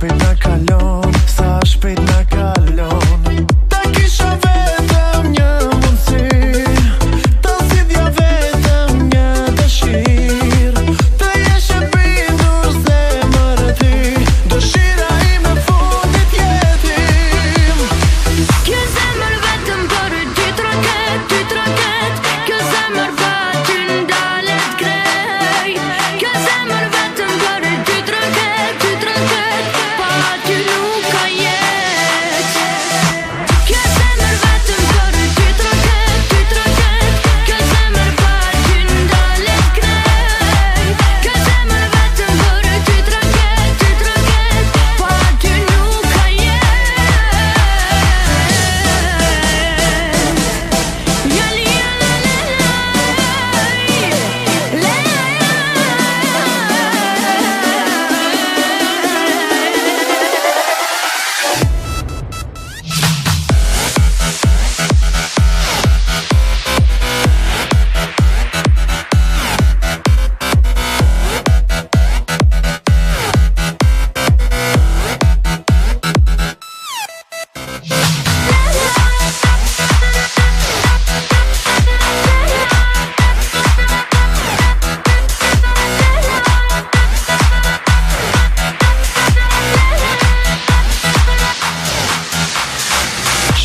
shpejt na kalon, sa shpejt na kalon. Ta kisha vetëm një mundësi, ta zgjidhja vetëm një dëshirë, të jesh e bindur zemër e ti, dëshira ime fundit jetim. Kjo zemër vetëm për ty troket, kjo zemër pa ty ndalet krejt. Kjo zemër vetëm për ty troket, pa ty nuk ka jetë. Kjo zemër vetëm për ty troket, kjo zemër pa ty ndalet krejt. Kjo zemër vetëm për ty troket, pa ty nuk ka jetë.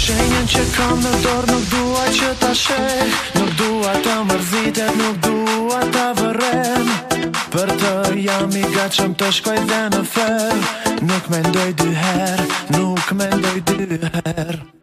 Shenjën që kam në dorë nuk dua që ta sheh, nuk dua të mërzitet, nuk dua ta vërem. Për të jam i gatshëm të shkoj dhe në fer, nuk mendoj dy herë, nuk mendoj dy herë.